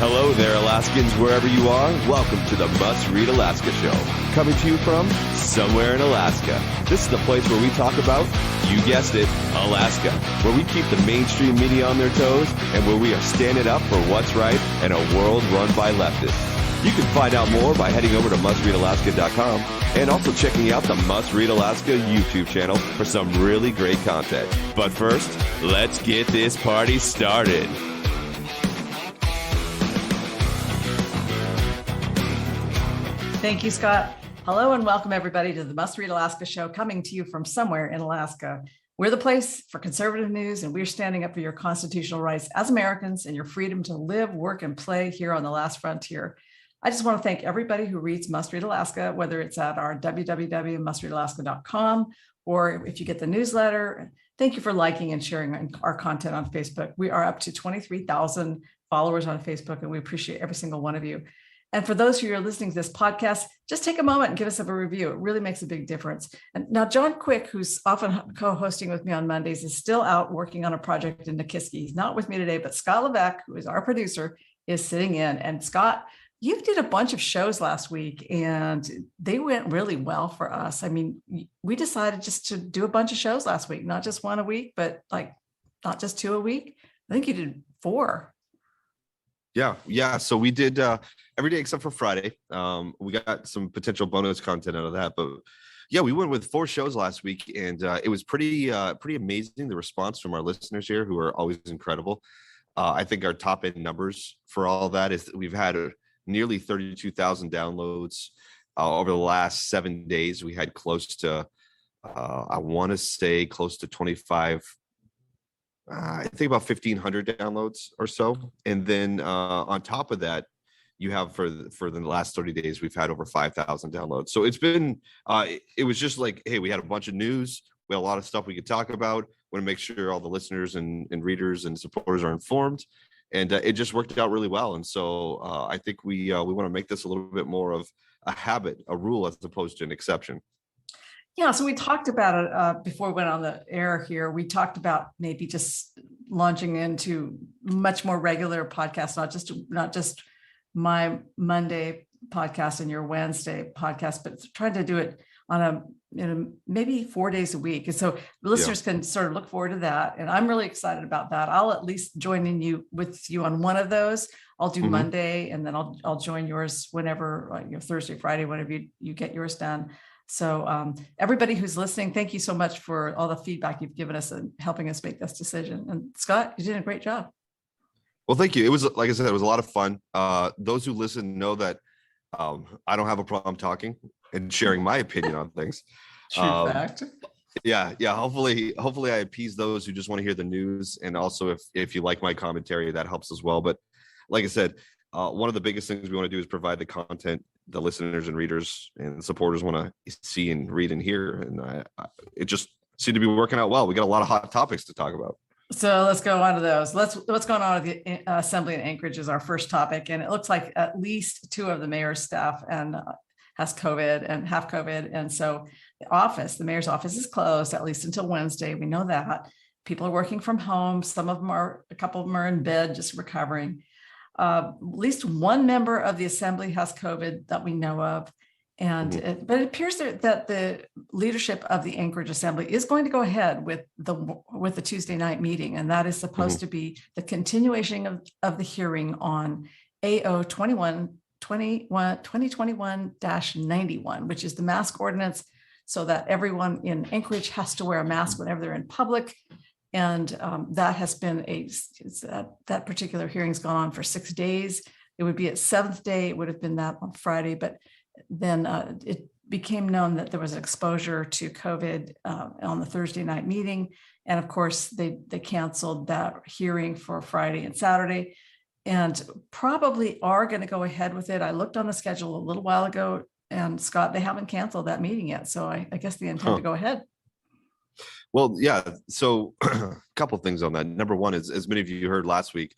Hello there, Alaskans, wherever you are. Welcome to the Must Read Alaska Show. Coming to you from somewhere in Alaska. This is the place where we talk about, you guessed it, Alaska. Where we keep the mainstream media on their toes and where we are standing up for what's right in a world run by leftists. You can find out more by heading over to mustreadalaska.com and also checking out the Must Read Alaska YouTube channel for some really great content. But first, let's get this party started. Thank you, Scott. Hello and welcome everybody to the Must Read Alaska Show, coming to you from somewhere in Alaska. We're the place for conservative news, and we're standing up for your constitutional rights as Americans and your freedom to live, work, and play here on the last frontier. I just want to thank everybody who reads Must Read Alaska, whether it's at our www.mustreadalaska.com or if you get the newsletter. Thank you for liking and sharing our content on Facebook. We are up to 23,000 followers on Facebook, and we appreciate every single one of you. And for those who are listening to this podcast, just take a moment and give us a review. It really makes a big difference. And now John Quick, who's often co-hosting with me on Mondays, is still out working on a project in Nikiski. He's not with me today, but Scott Levesque, who is our producer, is sitting in. And Scott, you did a bunch of shows last week and they went really well for us. I mean, we decided just to do a bunch of shows last week, not just one a week, but like not just two a week. I think you did 4. Yeah. So we did every day except for Friday. We got some potential bonus content out of that, but yeah, we went with 4 shows last week, and it was pretty amazing. The response from our listeners here, who are always incredible. I think our top end numbers for all of that is that we've had nearly 32,000 downloads over the last 7 days. We had close to, I want to say close to 25. I think about 1,500 downloads or so. And then on top of that, you have for the last 30 days, we've had over 5,000 downloads. So it's been, it was just like, hey, we had a bunch of news. We had a lot of stuff we could talk about. We want to make sure all the listeners and readers and supporters are informed. And it just worked out really well. And so I think we want to make this a little bit more of a habit, a rule, as opposed to an exception. Yeah, so we talked about it before we went on the air here. We talked about maybe just launching into much more regular podcasts, not just my Monday podcast and your Wednesday podcast, but trying to do it on maybe 4 days a week. And so listeners can sort of look forward to that. And I'm really excited about that. I'll at least join with you on one of those. I'll do Monday, and then I'll join yours whenever, Thursday, Friday, whenever you get yours done. So everybody who's listening, thank you so much for all the feedback you've given us and helping us make this decision. And Scott, you did a great job. Well, thank you. It was, like I said, it was a lot of fun. Those who listen know that I don't have a problem talking and sharing my opinion on things. True fact. Yeah. Hopefully I appease those who just want to hear the news. And also if you like my commentary, that helps as well. But like I said, one of the biggest things we want to do is provide the content the listeners and readers and supporters want to see and read and hear. And it just seemed to be working out well. We got a lot of hot topics to talk about. So let's go on to those. What's going on with the Assembly in Anchorage is our first topic. And it looks like at least 2 of the mayor's staff has COVID and have COVID. And so the mayor's office is closed, at least until Wednesday. We know that. People are working from home. A couple of them are in bed, just recovering. At least 1 member of the Assembly has COVID that we know of. And but it appears that the leadership of the Anchorage Assembly is going to go ahead with the Tuesday night meeting. And that is supposed to be the continuation of the hearing on AO 2021-91, which is the mask ordinance, so that everyone in Anchorage has to wear a mask whenever they're in public. And that has been that particular hearing's gone on for 6 days. It would be its 7th day. It would have been that on Friday, but then it became known that there was exposure to COVID on the Thursday night meeting. And of course, they canceled that hearing for Friday and Saturday, and probably are going to go ahead with it. I looked on the schedule a little while ago, and Scott, they haven't canceled that meeting yet. So I guess they intend to go ahead. Well, yeah. So a couple of things on that. Number one is, as many of you heard last week,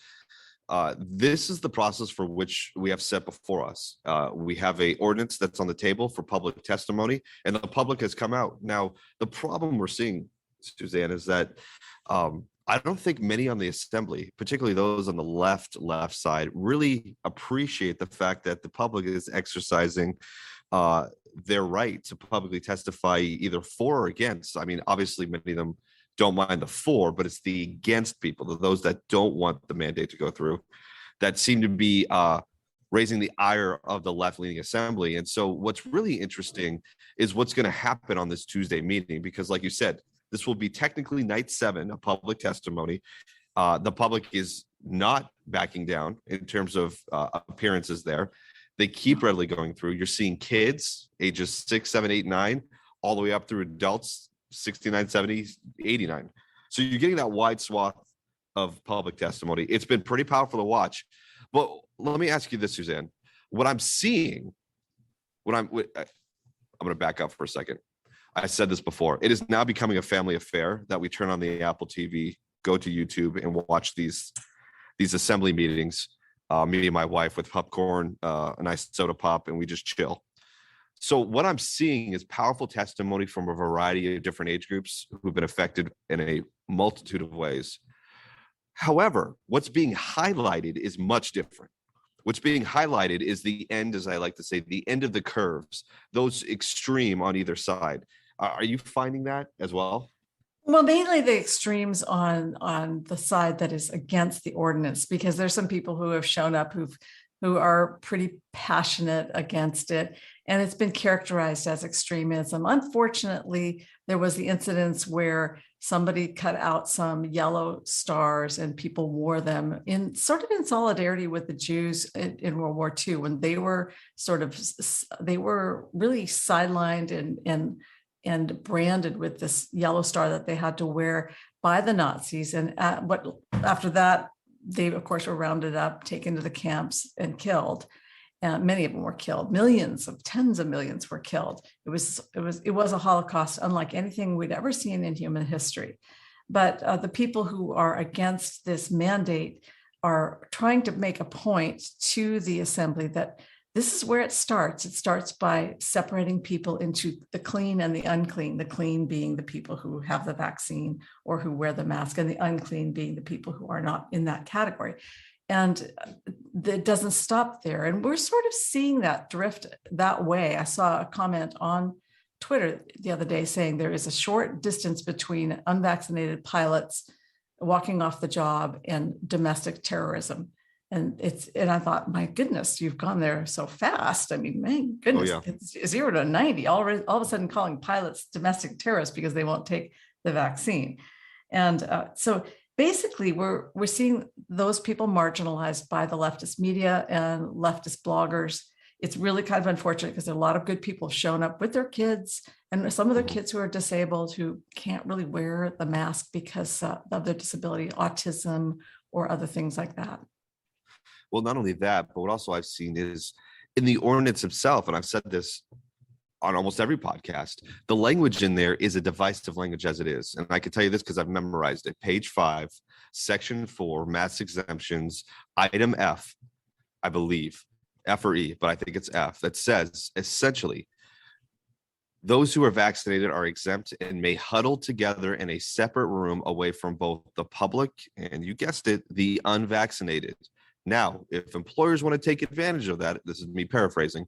this is the process for which we have set before us. We have a ordinance that's on the table for public testimony, and the public has come out. Now, the problem we're seeing, Suzanne, is that a I don't think many on the assembly, particularly those on the left side, really appreciate the fact that the public is exercising their right to publicly testify either for or against. I mean, obviously, many of them don't mind the for, but it's the against people, those that don't want the mandate to go through, that seem to be raising the ire of the left-leaning assembly. And so what's really interesting is what's going to happen on this Tuesday meeting, because like you said, this will be technically night 7, a public testimony. The public is not backing down in terms of appearances there. They keep readily going through. You're seeing kids ages 6, 7, 8, 9, all the way up through adults 69, 70, 89. So you're getting that wide swath of public testimony. It's been pretty powerful to watch. But let me ask you this, Suzanne. What I'm seeing, I'm going to back up for a second. I said this before. It is now becoming a family affair that we turn on the Apple TV, go to YouTube, and watch these assembly meetings. Me and my wife with popcorn, a nice soda pop, and we just chill. So what I'm seeing is powerful testimony from a variety of different age groups who've been affected in a multitude of ways. However, what's being highlighted is much different. What's being highlighted is the end, as I like to say, the end of the curves, those extreme on either side. Are you finding that as well? Well, mainly the extremes on the side that is against the ordinance, because there's some people who have shown up who are pretty passionate against it, and it's been characterized as extremism. Unfortunately, there was the incidents where somebody cut out some yellow stars and people wore them in solidarity with the Jews in World War II, when they were really sidelined and branded with this yellow star that they had to wear by the Nazis. And after that, they of course were rounded up, taken to the camps, and killed. Many of them were killed. Tens of millions were killed. It was a Holocaust unlike anything we'd ever seen in human history. But the people who are against this mandate are trying to make a point to the assembly that this is where it starts. It starts by separating people into the clean and the unclean, the clean being the people who have the vaccine or who wear the mask, and the unclean being the people who are not in that category. And it doesn't stop there. And we're sort of seeing that drift that way. I saw a comment on Twitter the other day saying there is a short distance between unvaccinated pilots walking off the job and domestic terrorism. And I thought, my goodness, you've gone there so fast. I mean, my goodness, It's 0 to 90, all of a sudden calling pilots domestic terrorists because they won't take the vaccine. And so basically, we're seeing those people marginalized by the leftist media and leftist bloggers. It's really kind of unfortunate because there are a lot of good people showing up with their kids, and some of their kids who are disabled who can't really wear the mask because of their disability, autism, or other things like that. Well, not only that, but what also I've seen is in the ordinance itself, and I've said this on almost every podcast, the language in there is a divisive language as it is. And I can tell you this because I've memorized it. Page 5, section 4, mass exemptions, item F, I believe, F or E, but I think it's F, that says essentially, those who are vaccinated are exempt and may huddle together in a separate room away from both the public and, you guessed it, the unvaccinated. Now, if employers want to take advantage of that, this is me paraphrasing,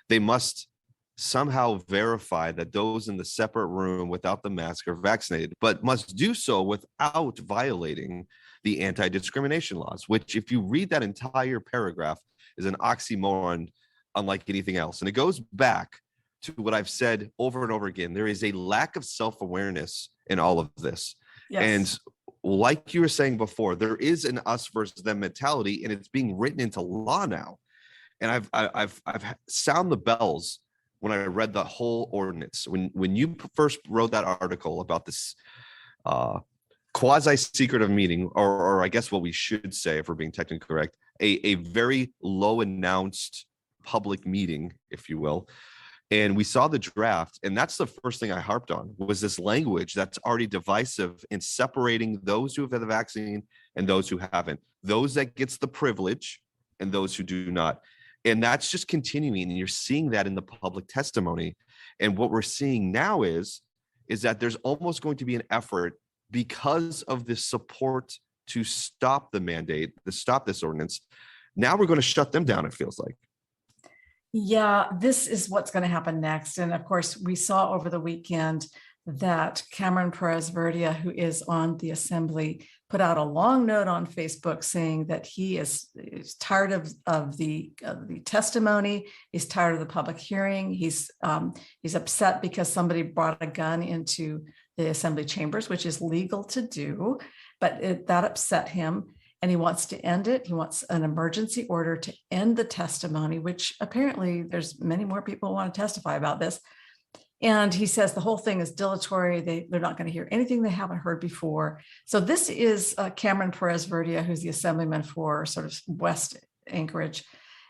they must somehow verify that those in the separate room without the mask are vaccinated, but must do so without violating the anti-discrimination laws, which, if you read that entire paragraph, is an oxymoron unlike anything else. And it goes back to what I've said over and over again. There is a lack of self-awareness in all of this. Yes. And like you were saying before, there is an us versus them mentality, and it's being written into law now. And I've sound the bells when I read the whole ordinance. When you first wrote that article about this quasi-secretive meeting, or I guess what we should say, if we're being technically correct, a very low announced public meeting, if you will. And we saw the draft, and that's the first thing I harped on, was this language that's already divisive in separating those who have had the vaccine and those who haven't, those that gets the privilege and those who do not. And that's just continuing, and you're seeing that in the public testimony. And what we're seeing now is that there's almost going to be an effort because of the support to stop the mandate, to stop this ordinance, now we're going to shut them down, it feels like. Yeah, this is what's going to happen next. And of course, we saw over the weekend that Cameron Perez Verdia, who is on the assembly, put out a long note on Facebook saying that he is tired of the testimony. He's tired of the public hearing. He's upset because somebody brought a gun into the assembly chambers, which is legal to do, but that upset him. And he wants to end it. He wants an emergency order to end the testimony, which apparently there's many more people who want to testify about this. And he says the whole thing is dilatory. They're not going to hear anything they haven't heard before. So this is Cameron Perez Verdia, who's the assemblyman for sort of West Anchorage.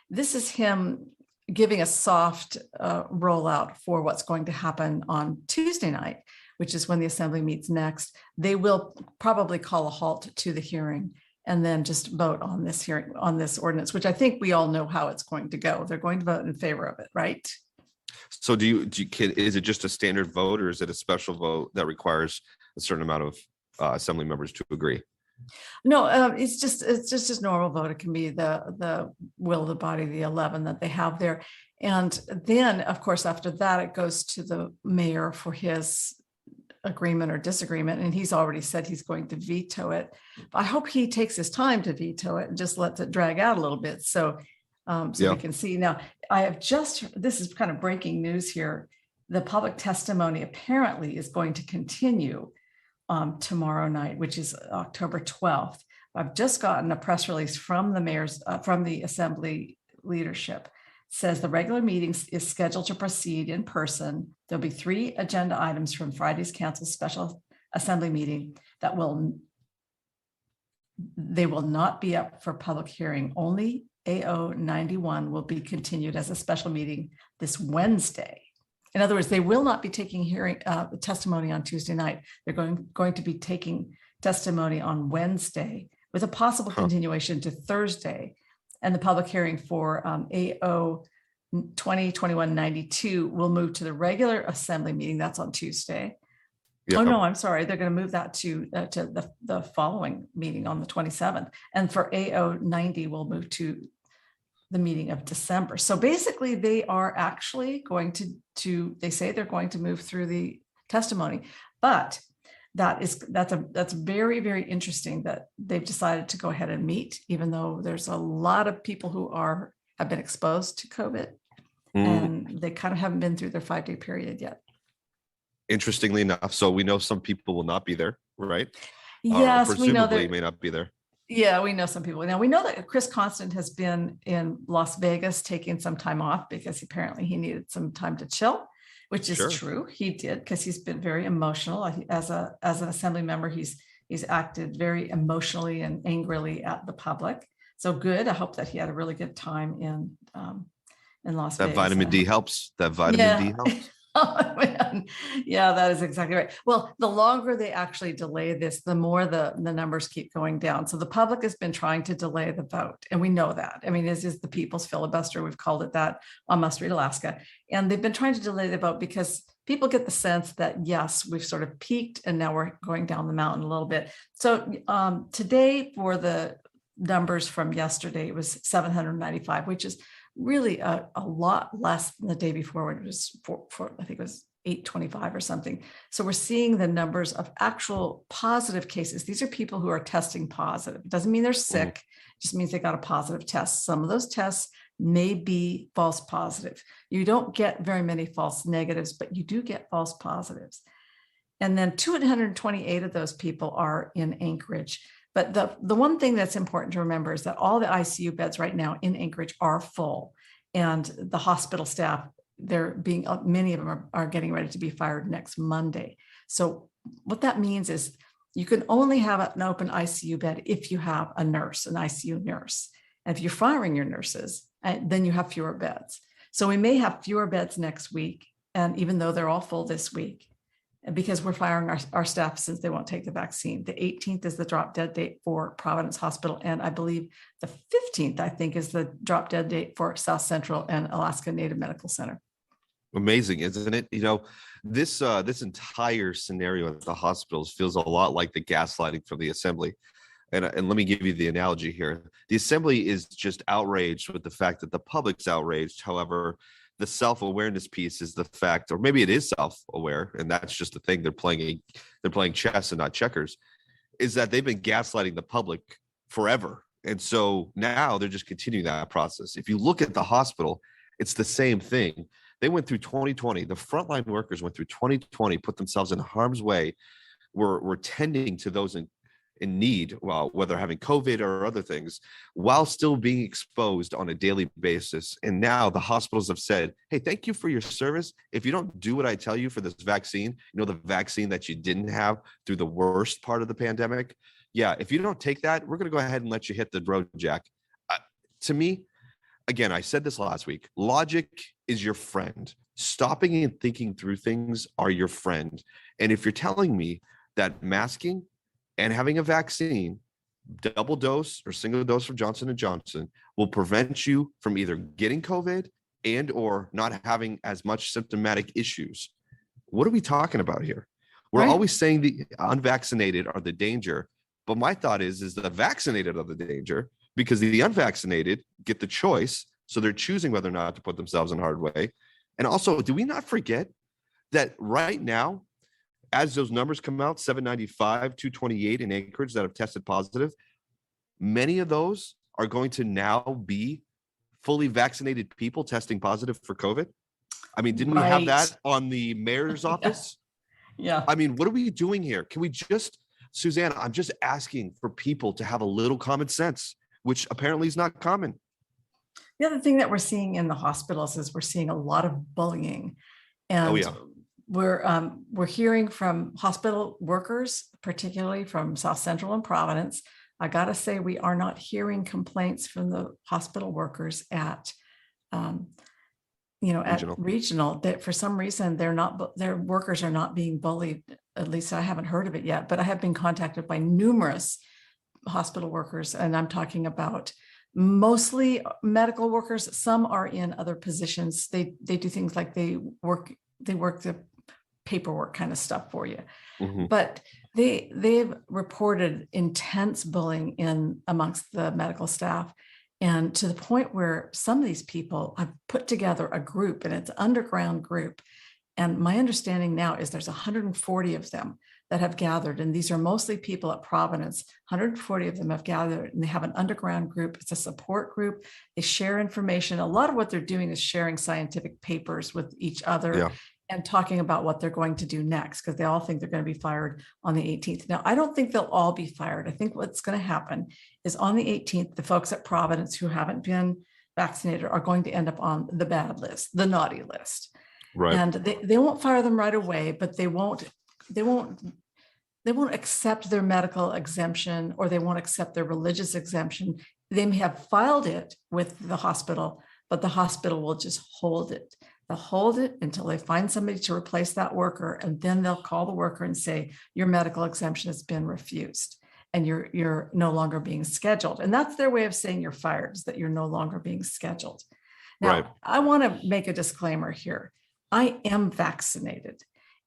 This is him giving a soft rollout for what's going to happen on Tuesday night, which is when the assembly meets next. They will probably call a halt to the hearing and then just vote on this hearing, on this ordinance, which I think we all know how it's going to go. They're going to vote in favor of it, right? So is it just a standard vote, or is it a special vote that requires a certain amount of assembly members to agree? No, it's just a normal vote. It can be the will of the body, the 11 that they have there. And then, of course, after that, it goes to the mayor for his agreement or disagreement. And he's already said he's going to veto it. I hope he takes his time to veto it and just lets it drag out a little bit. So we can see. Now, this is kind of breaking news here. The public testimony apparently is going to continue tomorrow night, which is October 12th. I've just gotten a press release from the assembly leadership. It says the regular meeting is scheduled to proceed in person. There'll be 3 agenda items from Friday's council special assembly meeting they will not be up for public hearing. Only AO 91 will be continued as a special meeting this Wednesday. In other words, they will not be taking testimony on Tuesday night. They're going to be taking testimony on Wednesday with a possible continuation to Thursday. And the public hearing for AO 2021-92 will move to the regular assembly meeting. That's on Tuesday. Yep. Oh, no, I'm sorry. They're going to move that to the following meeting on the 27th. And for AO 90, we'll move to the meeting of December. So basically, they are actually going they say they're going to move through the testimony. But that's very, very interesting that they've decided to go ahead and meet, even though there's a lot of people who have been exposed to COVID, and they kind of haven't been through their 5-day period yet. Interestingly enough, so we know some people will not be there, right? Yes, we know they may not be there. Yeah, we know some people. Now we know that Chris Constant has been in Las Vegas taking some time off because apparently he needed some time to chill, which is true. He did, because he's been very emotional. As an assembly member, he's acted very emotionally and angrily at the public. So good. I hope that he had a really good time in Las Vegas. That vitamin D helps. That vitamin D helps. Oh, man. Yeah, that is exactly right. Well, the longer they actually delay this, the more the numbers keep going down. So the public has been trying to delay the vote. And we know that. I mean, this is the people's filibuster. We've called it that on Must Read Alaska. And they've been trying to delay the vote because people get the sense that, yes, we've sort of peaked and now we're going down the mountain a little bit. So today, for the numbers from yesterday, it was 795, which is really a lot less than the day before, when it was I think it was 825 or something. So we're seeing the numbers of actual positive cases. These are people who are testing positive. It doesn't mean they're sick. It just means they got a positive test. Some of those tests may be false positive. You don't get very many false negatives, but you do get false positives. And then 228 of those people are in Anchorage. But the one thing that's important to remember is that all the ICU beds right now in Anchorage are full, and the hospital staff, many of them are getting ready to be fired next Monday. So what that means is you can only have an open ICU bed if you have an ICU nurse. And if you're firing your nurses, then you have fewer beds. So we may have fewer beds next week, and even though they're all full this week, because we're firing our staff since they won't take the vaccine. The 18th is the drop dead date for Providence Hospital. And I believe the 15th, I think, is the drop dead date for South Central and Alaska Native Medical Center. Amazing, isn't it? This entire scenario at the hospitals feels a lot like the gaslighting from the assembly. And let me give you the analogy here. The assembly is just outraged with the fact that the public's outraged. However, the self-awareness piece is the fact, or maybe it is self-aware, and that's just the thing. They're playing chess and not checkers, is that they've been gaslighting the public forever. And so now they're just continuing that process. If you look at the hospital, it's the same thing. They went through 2020. The frontline workers went through 2020, put themselves in harm's way. Were tending to those in need, well, whether having COVID or other things, while still being exposed on a daily basis. And now the hospitals have said, hey, thank you for your service. If you don't do what I tell you for this vaccine, the vaccine that you didn't have through the worst part of the pandemic, yeah, if you don't take that, we're going to go ahead and let you hit the road, Jack. To me, again, I said this last week, logic is your friend. Stopping and thinking through things are your friend. And if you're telling me that masking and having a vaccine, double dose or single dose from Johnson & Johnson, will prevent you from either getting COVID and or not having as much symptomatic issues, what are we talking about here? We're Right. always saying the unvaccinated are the danger, but my thought is the vaccinated are the danger, because the unvaccinated get the choice, so they're choosing whether or not to put themselves in harm's way. And also, do we not forget that right now, as those numbers come out, 795, 228 in Anchorage that have tested positive, many of those are going to now be fully vaccinated people testing positive for COVID. I mean, didn't we have that on the mayor's office? Yeah. I mean, what are we doing here? Can we just, Suzanne, I'm just asking for people to have a little common sense, which apparently is not common. The other thing that we're seeing in the hospitals is we're seeing a lot of bullying. And Oh, yeah. we're hearing from hospital workers, particularly from South Central and Providence. I got to say, we are not hearing complaints from the hospital workers at regional, that for some reason their workers are not being bullied. At least I haven't heard of it yet, but I have been contacted by numerous hospital workers, and I'm talking about mostly medical workers. Some are in other positions. They do things like they work the paperwork kind of stuff for you. Mm-hmm. But they've reported intense bullying in amongst the medical staff, and to the point where some of these people have put together a group, and it's an underground group. And my understanding now is there's 140 of them that have gathered, and these are mostly people at Providence. 140 of them have gathered, and they have an underground group. It's a support group. They share information. A lot of what they're doing is sharing scientific papers with each other. Yeah. And talking about what they're going to do next, because they all think they're going to be fired on the 18th. Now, I don't think they'll all be fired. I think what's going to happen is on the 18th, the folks at Providence who haven't been vaccinated are going to end up on the bad list, the naughty list. Right. And they won't fire them right away, but they won't accept their medical exemption, or they won't accept their religious exemption. They may have filed it with the hospital, but the hospital will just hold it. They'll hold it until they find somebody to replace that worker, and then they'll call the worker and say, your medical exemption has been refused and you're no longer being scheduled. And that's their way of saying you're fired, is that you're no longer being scheduled. Now, Right. I want to make a disclaimer here. I am vaccinated,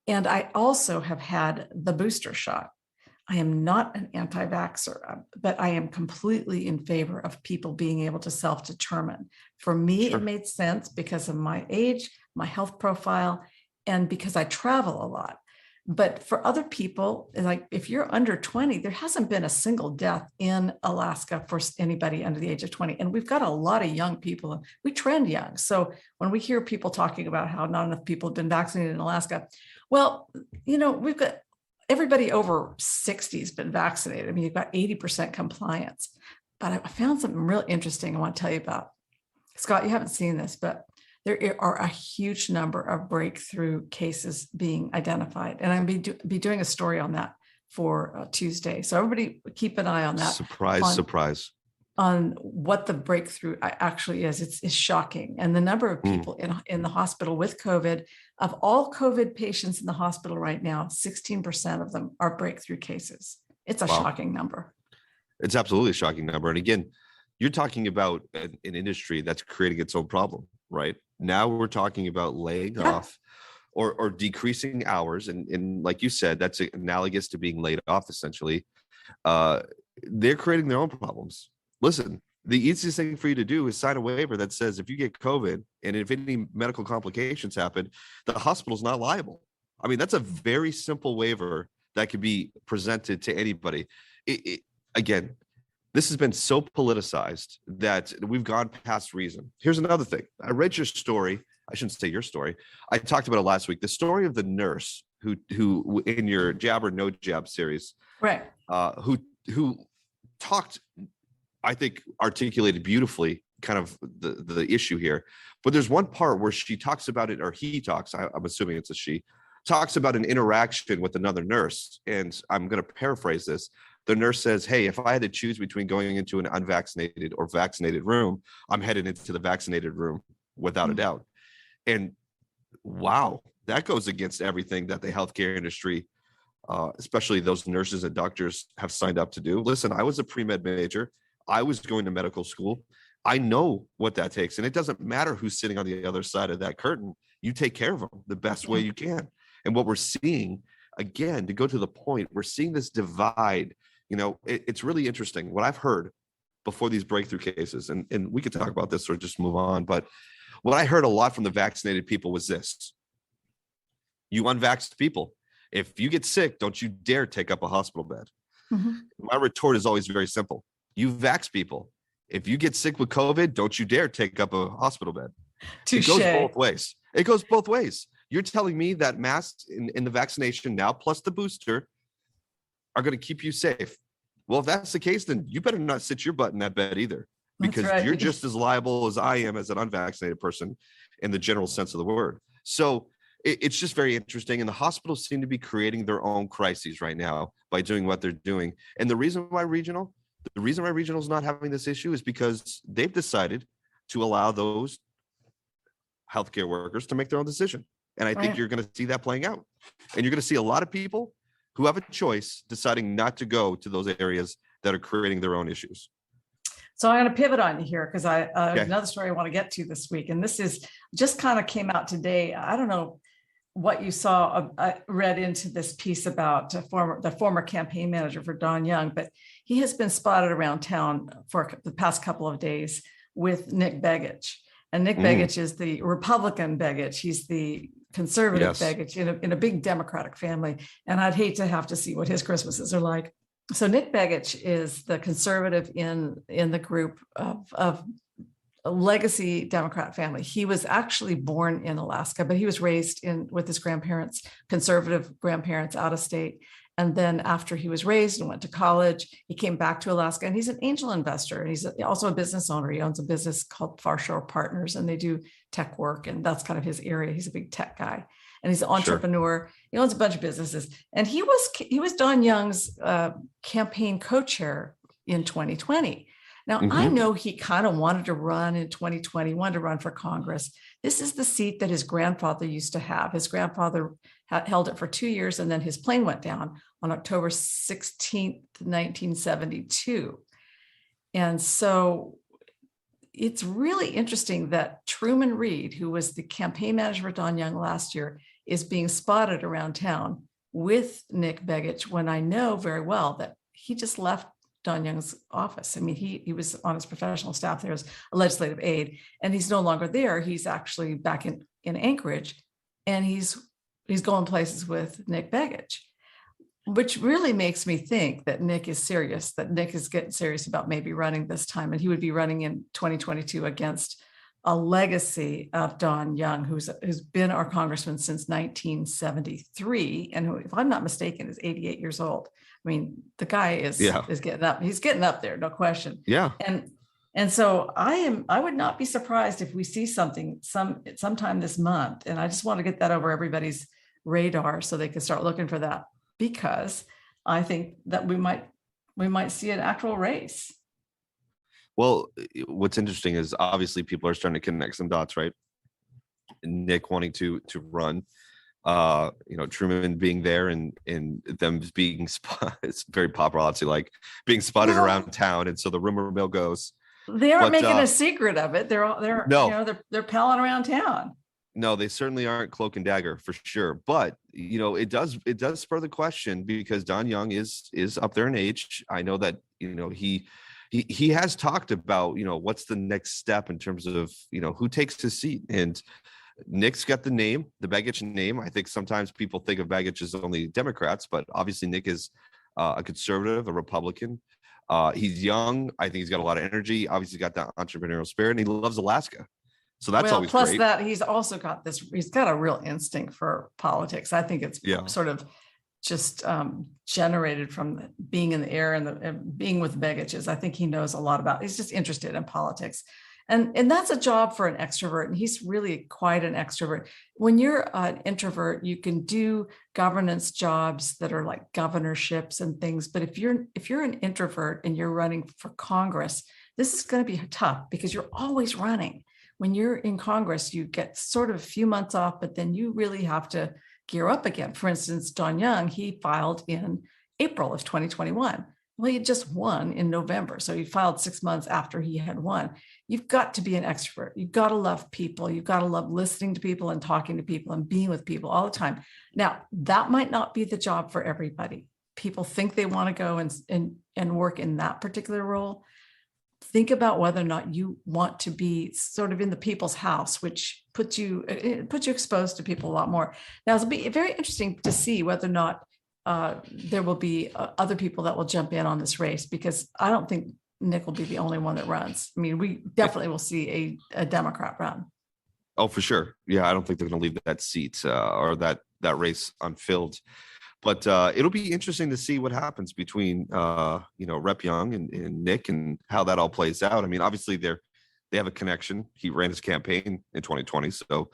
and I also have had the booster shot. I am not an anti-vaxxer, but I am completely in favor of people being able to self-determine. For me, Sure. It made sense because of my age, my health profile, and because I travel a lot. But for other people, like if you're under 20, there hasn't been a single death in Alaska for anybody under the age of 20. And we've got a lot of young people. We trend young. So when we hear people talking about how not enough people have been vaccinated in Alaska, well, we've got everybody over 60 has been vaccinated. I mean, you've got 80% compliance. But I found something real interesting I want to tell you about. Scott, you haven't seen this, but there are a huge number of breakthrough cases being identified. And I'm be doing a story on that for Tuesday. So everybody keep an eye on that. Surprise. On what the breakthrough actually is. It's shocking. And the number of people in the hospital with COVID, of all COVID patients in the hospital right now, 16% of them are breakthrough cases. It's a shocking number. It's absolutely a shocking number. And again, you're talking about an industry that's creating its own problem, right? Now we're talking about laying off or decreasing hours. And like you said, that's analogous to being laid off, essentially. They're creating their own problems. Listen, the easiest thing for you to do is sign a waiver that says if you get COVID and if any medical complications happen, the hospital's not liable. I mean, that's a very simple waiver that could be presented to anybody. Again, this has been so politicized that we've gone past reason. Here's another thing. I read your story. I shouldn't say your story. I talked about it last week. The story of the nurse who in your Jab or No Jab series, right? Who talked, I think, articulated beautifully kind of the issue here. But there's one part where she talks about it, or he talks, I'm assuming it's a she, talks about an interaction with another nurse. And I'm going to paraphrase this. The nurse says, hey, if I had to choose between going into an unvaccinated or vaccinated room, I'm headed into the vaccinated room without a doubt. And wow, that goes against everything that the healthcare industry, especially those nurses and doctors, have signed up to do. Listen, I was a pre-med major. I was going to medical school. I know what that takes. And it doesn't matter who's sitting on the other side of that curtain. You take care of them the best way you can. And what we're seeing, again, to go to the point, we're seeing this divide. You know, it's really interesting. What I've heard before these breakthrough cases, and we could talk about this or just move on, but what I heard a lot from the vaccinated people was this: you unvaxxed people, if you get sick, don't you dare take up a hospital bed. Mm-hmm. My retort is always very simple. You vax people, if you get sick with COVID, don't you dare take up a hospital bed. Touché. It goes both ways. It goes both ways. You're telling me that masks in the vaccination now, plus the booster, are going to keep you safe. Well, if that's the case, then you better not sit your butt in that bed either, because you're just as liable as I am as an unvaccinated person in the general sense of the word. So it's just very interesting. And the hospitals seem to be creating their own crises right now by doing what they're doing. And the reason why regional is not having this issue is because they've decided to allow those healthcare workers to make their own decision. And I think you're going to see that playing out. And you're going to see a lot of people who have a choice deciding not to go to those areas that are creating their own issues. So I'm going to pivot on you here because another story I want to get to this week. And this is just kind of came out today. I don't know what you saw. I read into this piece about the former campaign manager for Don Young, but he has been spotted around town for the past couple of days with Nick Begich. And Nick Begich is the Republican Begich. He's the conservative Begich in a big Democratic family. And I'd hate to have to see what his Christmases are like. So Nick Begich is the conservative in the group of a legacy Democrat family. He was actually born in Alaska, but he was raised with his grandparents, conservative grandparents, out of state. And then after he was raised and went to college, he came back to Alaska, and he's an angel investor. And he's also a business owner. He owns a business called Far Shore Partners, and they do tech work. And that's kind of his area. He's a big tech guy, and he's an entrepreneur. Sure. He owns a bunch of businesses. And he was Don Young's campaign co-chair in 2020. Now, I know he kind of wanted to run in 2020, wanted to run for Congress. This is the seat that his grandfather used to have. His grandfather held it for 2 years, and then his plane went down on October 16th, 1972. And so it's really interesting that Truman Reed, who was the campaign manager for Don Young last year, is being spotted around town with Nick Begich, when I know very well that he just left Don Young's office. I mean, he was on his professional staff there as a legislative aide, and he's no longer there. He's actually back in Anchorage, and he's going places with Nick Begich, which really makes me think that Nick is serious, that Nick is getting serious about maybe running this time. And he would be running in 2022 against a legacy of Don Young, who's been our congressman since 1973. And who, if I'm not mistaken, is 88 years old. I mean, the guy is getting up. He's getting up there, no question. Yeah. And so I would not be surprised if we see something sometime this month. And I just want to get that over everybody's radar so they can start looking for that, because I think that we might see an actual race. Well, what's interesting is obviously people are starting to connect some dots, right? Nick wanting to run, Truman being there and them being it's very paparazzi like being spotted around town. And so the rumor mill goes, They aren't But, making a secret of it. They're no. you know, they're palling around town. No, they certainly aren't cloak and dagger for sure. But it does spur the question because Don Young is up there in age. I know that he has talked about what's the next step in terms of who takes his seat, and Nick's got the Begich name. I think sometimes people think of Begich as only Democrats, but obviously Nick is a conservative, a Republican. He's young. I think he's got a lot of energy. Obviously got that entrepreneurial spirit, and he loves Alaska. So that's always plus great. that he's also got he's got a real instinct for politics. I think it's sort of just generated from being in the air and being with Begiches. I think he knows a lot about, he's just interested in politics. And that's a job for an extrovert. And he's really quite an extrovert. When you're an introvert, you can do governance jobs that are like governorships and things. But if you're an introvert and you're running for Congress, this is going to be tough because you're always running. When you're in Congress, you get sort of a few months off, but then you really have to gear up again. For instance, Don Young, he filed in April of 2021. Well, he had just won in November. So he filed 6 months after he had won. You've got to be an extrovert. You've got to love people. You've got to love listening to people and talking to people and being with people all the time. Now, that might not be the job for everybody. People think they want to go and work in that particular role. Think about whether or not you want to be sort of in the people's house, which puts you exposed to people a lot more. Now, it'll be very interesting to see whether or not there will be other people that will jump in on this race, because I don't think Nick will be the only one that runs. I mean, we definitely will see a Democrat run. Oh, for sure. Yeah, I don't think they're going to leave that seat or that race unfilled. But it'll be interesting to see what happens between Rep Young and Nick and how that all plays out. I mean, obviously they have a connection. He ran his campaign in 2020. So,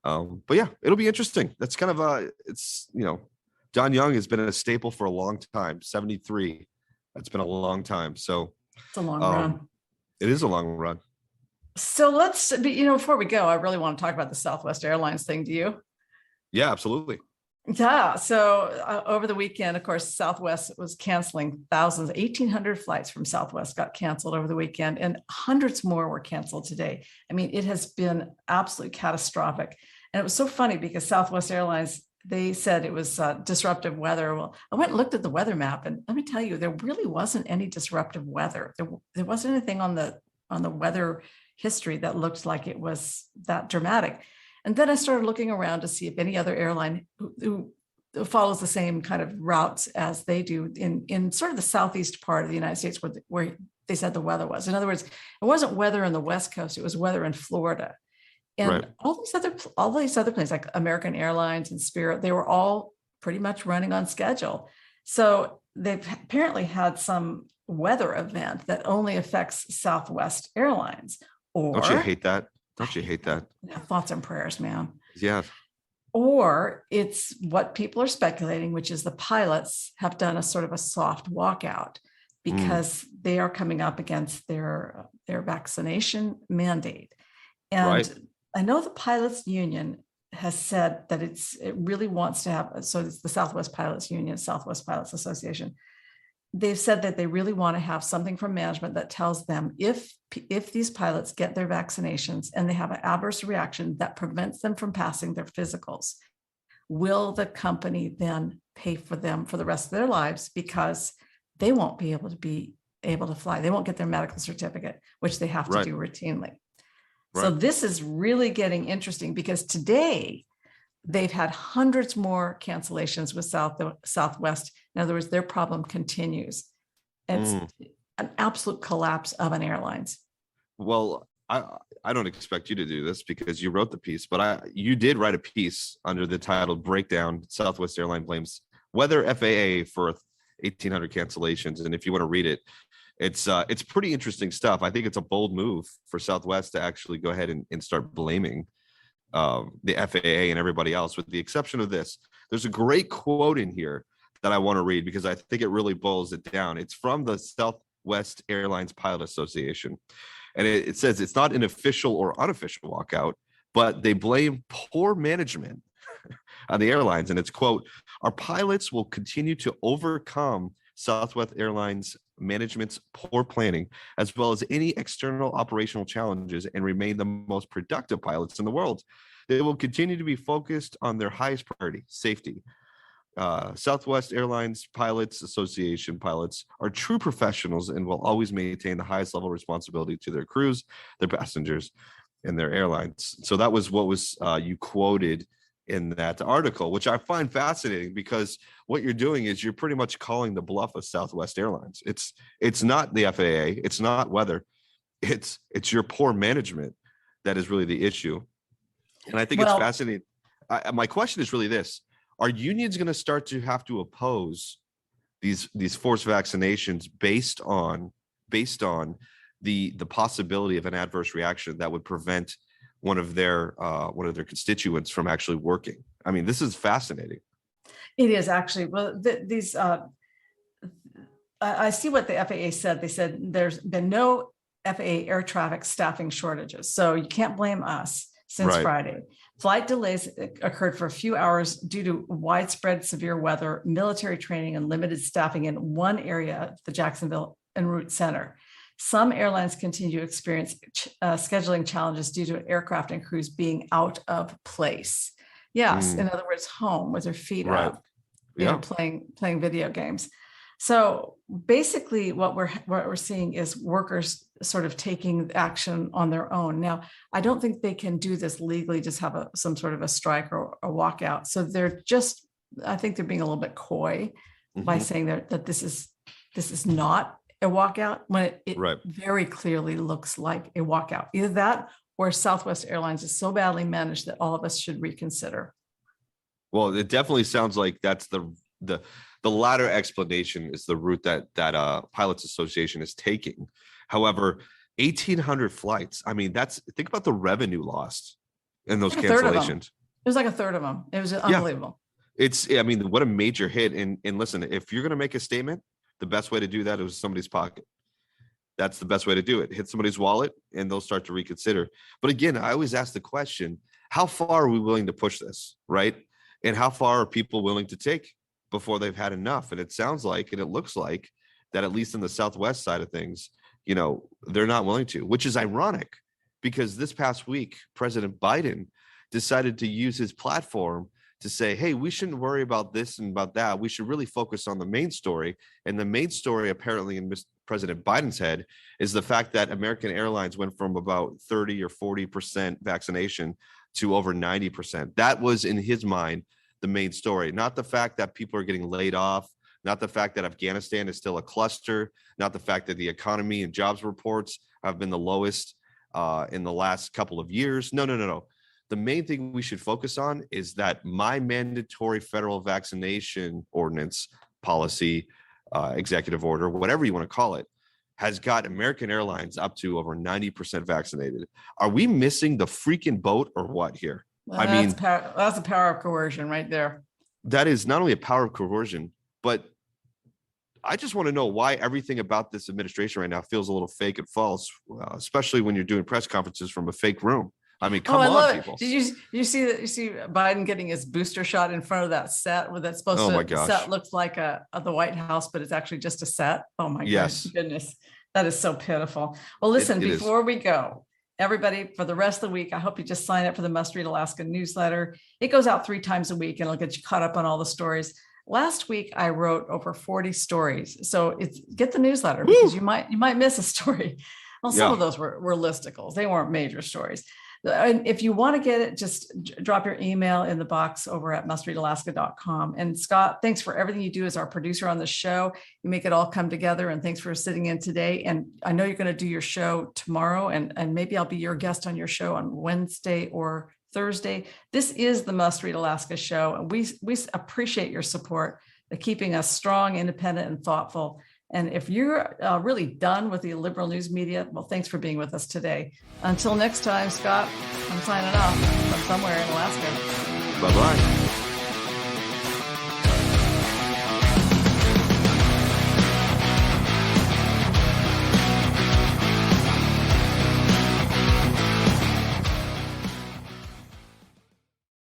but yeah, it'll be interesting. That's kind of Don Young has been a staple for a long time. 73. That's been a long time. So it's a long run. It is a long run. So before we go, I really want to talk about the Southwest Airlines thing. Do you? Yeah, absolutely. Yeah. So over the weekend, of course, Southwest was canceling thousands, 1,800 flights from Southwest got canceled over the weekend, and hundreds more were canceled today. I mean, it has been absolutely catastrophic. And it was so funny because Southwest Airlines, they said it was disruptive weather. Well, I went and looked at the weather map, and let me tell you, there really wasn't any disruptive weather. There wasn't anything on the weather history that looked like it was that dramatic. And then I started looking around to see if any other airline who follows the same kind of routes as they do in sort of the southeast part of the United States where they said the weather was. In other words, it wasn't weather on the West Coast, it was weather in Florida. And right. all these other planes like American Airlines and Spirit, they were all pretty much running on schedule. So they've apparently had some weather event that only affects Southwest Airlines. Or Don't you hate that? Don't you hate that? Thoughts and prayers, man. Yeah. Or it's what people are speculating, which is the pilots have done a sort of a soft walkout because they are coming up against their vaccination mandate. And right. I know the pilots union has said that it really wants to have, so it's the Southwest Pilots Union, Southwest Pilots Association. They've said that they really want to have something from management that tells them if these pilots get their vaccinations and they have an adverse reaction that prevents them from passing their physicals, will the company then pay for them for the rest of their lives, because they won't be able to fly. They won't get their medical certificate, which they have to do routinely. Right. So this is really getting interesting because today they've had hundreds more cancellations with Southwest. In other words, their problem continues. It's an absolute collapse of an airlines. Well, I don't expect you to do this because you wrote the piece, but you did write a piece under the title "Breakdown: Southwest Airline Blames Weather FAA for 1,800 Cancellations." And if you want to read it, it's pretty interesting stuff. I think it's a bold move for Southwest to actually go ahead and start blaming the FAA and everybody else, with the exception of this. There's a great quote in here that I want to read because I think it really boils it down. It's from the Southwest Airlines Pilot Association. And it says it's not an official or unofficial walkout, but they blame poor management on the airlines. And it's, quote, "Our pilots will continue to overcome Southwest Airlines management's poor planning, as well as any external operational challenges, and remain the most productive pilots in the world. They will continue to be focused on their highest priority, safety. Southwest Airlines Pilots Association pilots are true professionals and will always maintain the highest level of responsibility to their crews, their passengers, and their airlines. So that was what was you quoted in that article, which I find fascinating, because what you're doing is you're pretty much calling the bluff of Southwest Airlines. It's not the FAA, it's not weather, it's your poor management that is really the issue. And I think it's fascinating. My question is really this: are unions going to start to have to oppose these forced vaccinations based on the possibility of an adverse reaction that would prevent one of their constituents from actually working? I mean, this is fascinating. It is actually. Well, I see what the FAA said. They said there's been no FAA air traffic staffing shortages, so you can't blame us since Friday. Flight delays occurred for a few hours due to widespread severe weather, military training, and limited staffing in one area, the Jacksonville en route center. Some airlines continue to experience scheduling challenges due to aircraft and crews being out of place. Yes, in other words, home with their feet up, playing video games. So basically, what we're seeing is workers sort of taking action on their own. Now, I don't think they can do this legally, just have some sort of a strike or a walkout. So I think they're being a little bit coy by saying that this is not a walkout, when it very clearly looks like a walkout. Either that or Southwest Airlines is so badly managed that all of us should reconsider. Well, it definitely sounds like that's the latter explanation is the route that Pilots Association is taking. However, 1,800 flights. I mean, think about the revenue lost in those cancellations. It was like a third of them. It was unbelievable. I mean, what a major hit. And listen, if you're going to make a statement, the best way to do that is somebody's pocket. That's the best way to do it. Hit somebody's wallet and they'll start to reconsider. But again, I always ask the question, how far are we willing to push this, right? And how far are people willing to take before they've had enough? And it sounds like, and it looks like that, at least in the Southwest side of things, they're not willing to, which is ironic, because this past week, President Biden decided to use his platform to say, hey, we shouldn't worry about this and about that. We should really focus on the main story. And the main story, apparently, in President Biden's head, is the fact that American Airlines went from about 30 or 40% vaccination to over 90%. That was, in his mind, the main story, not the fact that people are getting laid off, not the fact that Afghanistan is still a cluster, not the fact that the economy and jobs reports have been the lowest in the last couple of years. No. The main thing we should focus on is that my mandatory federal vaccination ordinance, policy, executive order, whatever you want to call it, has got American Airlines up to over 90% vaccinated. Are we missing the freaking boat or what here? Well, that's the power of coercion right there. That is not only a power of coercion, but I just want to know why everything about this administration right now feels a little fake and false, especially when you're doing press conferences from a fake room. I mean, come on, people. Did you see Biden getting his booster shot in front of that set where that's supposed set looks like the White House, but it's actually just a set? Oh my goodness. That is so pitiful. Well, listen, before we go, everybody, for the rest of the week, I hope you just sign up for the Must Read Alaska newsletter. It goes out 3 times a week and it'll get you caught up on all the stories. Last week, I wrote over 40 stories. So get the newsletter because you might miss a story. Well, some of those were listicles. They weren't major stories. And if you want to get it, just drop your email in the box over at mustreadalaska.com. And Scott, thanks for everything you do as our producer on the show. You make it all come together. And thanks for sitting in today. And I know you're going to do your show tomorrow, and maybe I'll be your guest on your show on Wednesday or Thursday. This is the Must Read Alaska show. And we appreciate your support, keeping us strong, independent, and thoughtful. And if you're really done with the liberal news media, well, thanks for being with us today. Until next time, Scott, I'm signing off from somewhere in Alaska. Bye-bye.